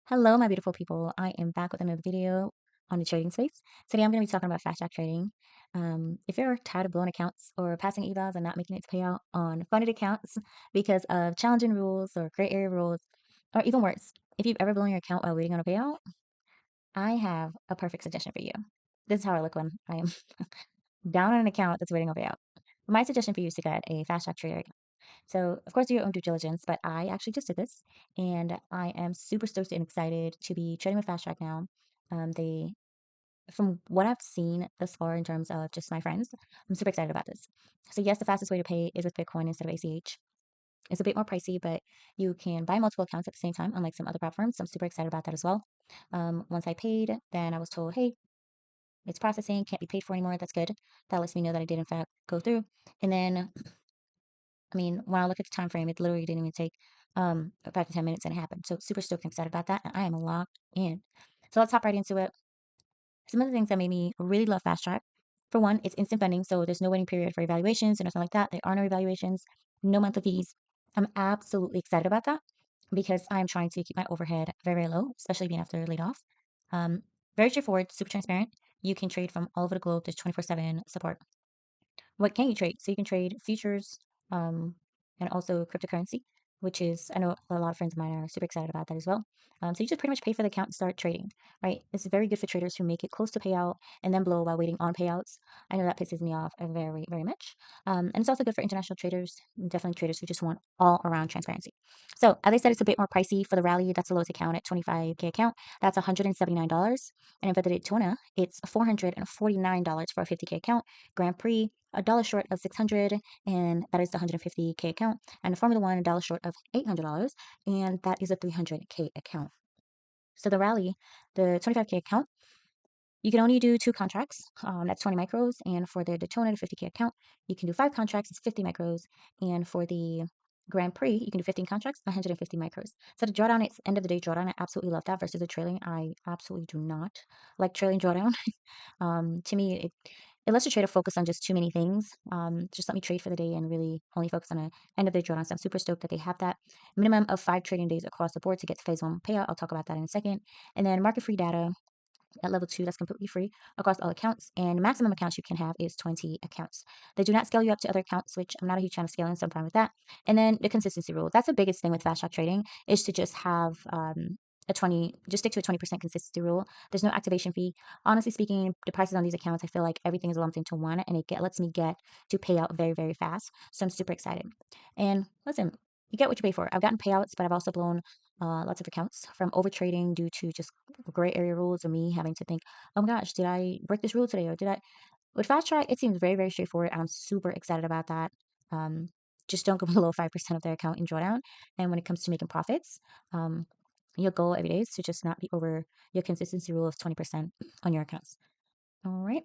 Hello, my beautiful people. I am back with another video on the trading space. Today, I'm going to be talking about fast track trading. If you're tired of blowing accounts or passing evals and not making it to payout on funded accounts because of challenging rules or gray area rules, or even worse, if you've ever blown your account while waiting on a payout, I have a perfect suggestion for you. This is how I look when I am down on an account that's waiting on payout. My suggestion for you is to get a fast track trader. So, of course, do your own due diligence, but I actually just did this and I am super stoked and excited to be trading with Fast Track now. They, from what I've seen thus far in terms of just my friends, I'm super excited about this. So, yes, the fastest way to pay is with Bitcoin instead of ACH. It's a bit more pricey, but you can buy multiple accounts at the same time, unlike some other platforms. So I'm super excited about that as well. Once I paid, then I was told, hey, it's processing, can't be paid for anymore. That's good. That lets me know that I did, in fact, go through. And then I mean, when I look at the time frame, it literally didn't even take 5 to 10 minutes and it happened. So super stoked and excited about that. And I am locked in. So let's hop right into it. Some of the things that made me really love Fast Track. For one, it's instant funding, so there's no waiting period for evaluations or nothing like that. There are no evaluations, no monthly fees. I'm absolutely excited about that because I'm trying to keep my overhead very, very low, especially being after laid off. Um, Very straightforward, super transparent. You can trade from all over the globe. There's 24/7 support. What can you trade? So you can trade futures, um, and also cryptocurrency, which is, I know a lot of friends of mine are super excited about that as well. So you just pretty much pay for the account and start trading, right? It's very good for traders who make it close to payout and then blow while waiting on payouts. I know that pisses me off very, very much. And it's also good for international traders, definitely traders who just want all around transparency. So as I said, it's a bit more pricey for the rally. That's the lowest account at 25K account. That's $179. And for the Daytona, it's $449 for a 50K account. Grand Prix, a dollar short of 600, and that is the 150K account. And the Formula One, a dollar short of $800, and that is a 300K account. So the rally, the 25K account, you can only do two contracts. That's 20 micros, and for the Daytona, the 50K account, you can do five contracts. It's 50 micros, and for the Grand Prix, you can do 15 contracts, 150 micros. So the drawdown, it's end of the day drawdown. I absolutely love that versus the trailing. I absolutely do not like trailing drawdown. To me, it lets the trader focus on just too many things. Just let me trade for the day and really only focus on a end of day drawdown. So I'm super stoked that they have that minimum of 5 trading days across the board to get to phase one payout. I'll talk about that in a second. And then market free data at level 2, that's completely free across all accounts. And the maximum accounts you can have is 20 accounts. They do not scale you up to other accounts, which I'm not a huge fan of scaling, so I'm fine with that. And then the consistency rule. That's the biggest thing with fast track trading is to just have just stick to a 20% consistency rule. There's no activation fee. Honestly speaking, the prices on these accounts, I feel like everything is lumped into one and lets me get to pay out very, very fast. So I'm super excited. And listen, you get what you pay for. I've gotten payouts, but I've also blown lots of accounts from overtrading due to just gray area rules or me having to think, oh my gosh, did I break this rule today? Or did I? With Fast Track, it seems very, very straightforward. I'm super excited about that. Um, just don't go below 5% of their account in drawdown. And when it comes to making profits, um, your goal every day is to just not be over your consistency rule of 20% on your accounts. All right.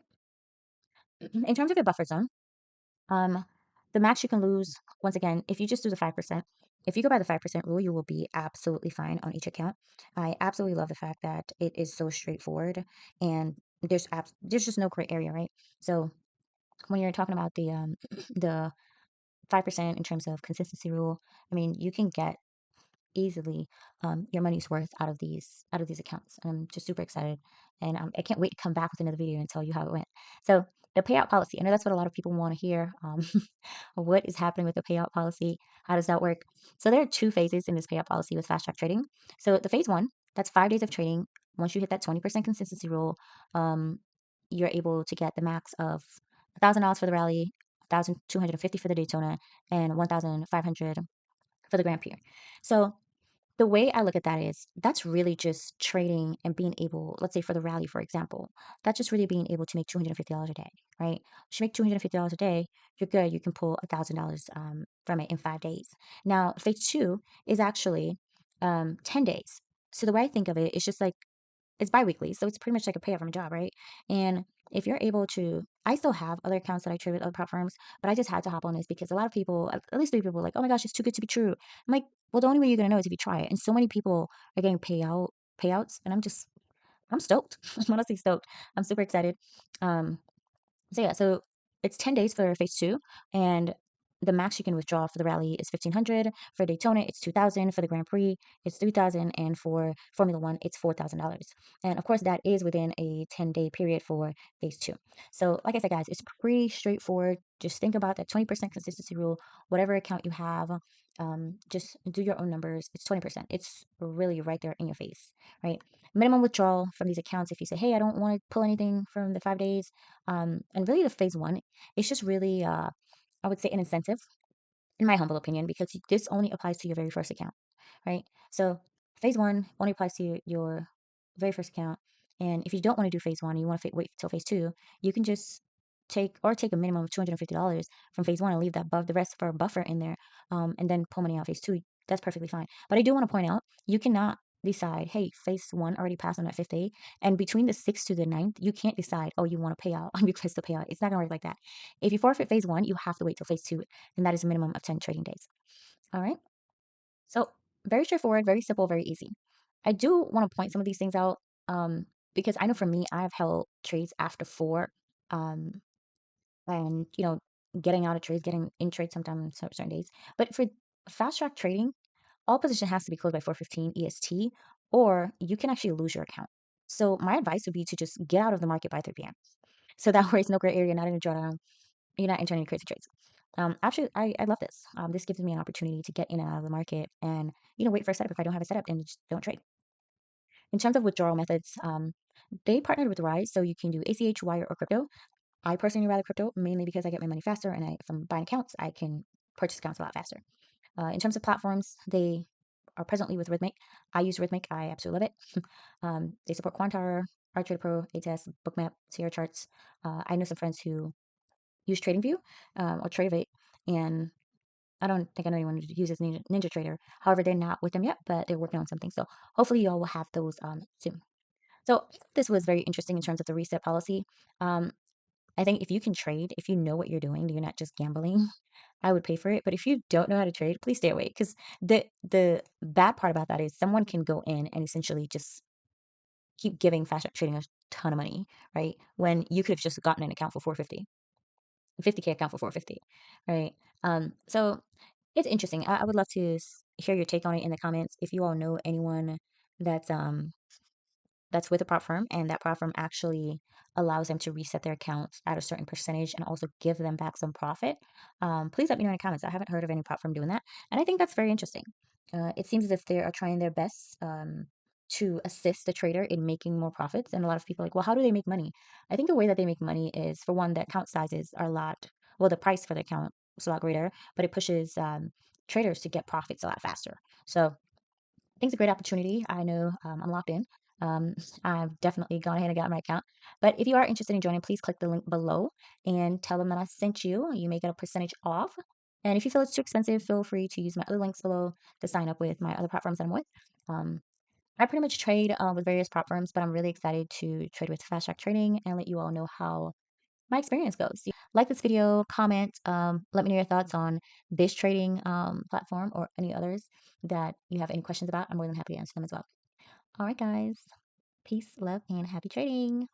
In terms of your buffer zone, um, the max you can lose, once again, if you just do the 5%, if you go by the 5% rule, you will be absolutely fine on each account. I absolutely love the fact that it is so straightforward and there's just no gray area, right? So when you're talking about the the 5% in terms of consistency rule, I mean, you can get easily your money's worth out of these accounts. And I'm just super excited, and I can't wait to come back with another video and tell you how it went. So the payout policy, I know that's what a lot of people want to hear. What is happening with the payout policy? How does that work? So there are two phases in this payout policy with fast track trading. So the phase one, that's 5 days of trading. Once you hit that 20% consistency rule, um, you're able to get the max of $1,000 for the rally, 1,250 for the Daytona, and 1,500 for the Grand Prix. So the way I look at that is that's really just trading and being able, let's say for the rally, for example, that's just really being able to make $250 a day, right? If you make $250 a day, you're good. You can pull $1,000 from it in 5 days. Now, phase two is actually 10 days. So the way I think of it is just like it's biweekly, so it's pretty much like a payout from a job, right? And if you're able to, I still have other accounts that I trade with other platforms, but I just had to hop on this because a lot of people, at least 3 people, were like, oh my gosh, it's too good to be true. I'm like, well, the only way you're gonna know is if you try it. And so many people are getting payouts, and I'm stoked. I'm honestly stoked. I'm super excited. Um, so yeah, so it's 10 days for phase two, and the max you can withdraw for the rally is 1,500. For Daytona, it's 2,000. For the Grand Prix, it's 3,000, and for Formula One, it's $4,000. And of course, that is within a 10-day period for phase two. So, like I said, guys, it's pretty straightforward. Just think about that 20% consistency rule. Whatever account you have, just do your own numbers. It's 20%. It's really right there in your face, right? Minimum withdrawal from these accounts. If you say, hey, I don't want to pull anything from the 5 days, and really the phase one, it's just really, I would say, an incentive, in my humble opinion, because this only applies to your very first account, right? So phase one only applies to your very first account. And if you don't want to do phase one, you want to wait till phase two, you can just take a minimum of $250 from phase one and leave that above the rest for a buffer in there, and then pull money out phase two. That's perfectly fine. But I do want to point out, you cannot decide, hey, phase one already passed on that fifth day, and between the 6th to the 9th, you can't decide, oh, you want to pay out on your crystal payout. It's not gonna work like that. If you forfeit phase one, you have to wait till phase two, and that is a minimum of 10 trading days. All right. So very straightforward, very simple, very easy. I do want to point some of these things out, um, because I know for me, I've held trades after four, um, and getting out of trades, getting in trades sometimes certain days. But for fast track trading, all position has to be closed by 4:15 EST, or you can actually lose your account. So my advice would be to just get out of the market by 3 p.m. So that way it's no gray area, not in a drawdown, you're not entering any crazy trades. Actually, I love this. This gives me an opportunity to get in and out of the market and, wait for a setup if I don't have a setup and just don't trade. In terms of withdrawal methods, they partnered with Rise, so you can do ACH, Wire, or crypto. I personally rather crypto mainly because I get my money faster, and if I'm buying accounts, I can purchase accounts a lot faster. In terms of platforms, they are presently with Rhythmic. I use Rhythmic. I absolutely love it. They support Quantar, ArtTrader Pro, ATS, Bookmap, Sierra Charts. I know some friends who use TradingView, or Tradevate, and I don't think I know anyone who uses NinjaTrader. However, they're not with them yet, but they're working on something. So hopefully y'all will have those soon. So this was very interesting in terms of the reset policy. Um, I think if you can trade, if you know what you're doing, you're not just gambling, I would pay for it. But if you don't know how to trade, please stay away, because the bad part about that is someone can go in and essentially just keep giving fast trading a ton of money, right? When you could have just gotten an account for 450, 50K account for 450, right? So it's interesting. I would love to hear your take on it in the comments. If you all know anyone that's that's with a prop firm, and that prop firm actually allows them to reset their accounts at a certain percentage and also give them back some profit, please let me know in the comments. I haven't heard of any prop firm doing that, and I think that's very interesting. It seems as if they are trying their best, to assist the trader in making more profits. And a lot of people are like, well, how do they make money? I think the way that they make money is, for one, the account sizes are a lot, well, the price for the account is a lot greater, but it pushes traders to get profits a lot faster. So think it's a great opportunity. I know, I'm locked in. Um, I've definitely gone ahead and got my account. But if you are interested in joining, please click the link below and tell them that I sent you. You may get a percentage off. And if you feel it's too expensive, feel free to use my other links below to sign up with my other platforms that I'm with. Um, I pretty much trade with various prop firms, but I'm really excited to trade with Fast Track Trading and let you all know how my experience goes. Like this video, comment, let me know your thoughts on this trading platform or any others that you have any questions about. I'm more than happy to answer them as well. All right, guys. Peace, love, and happy trading.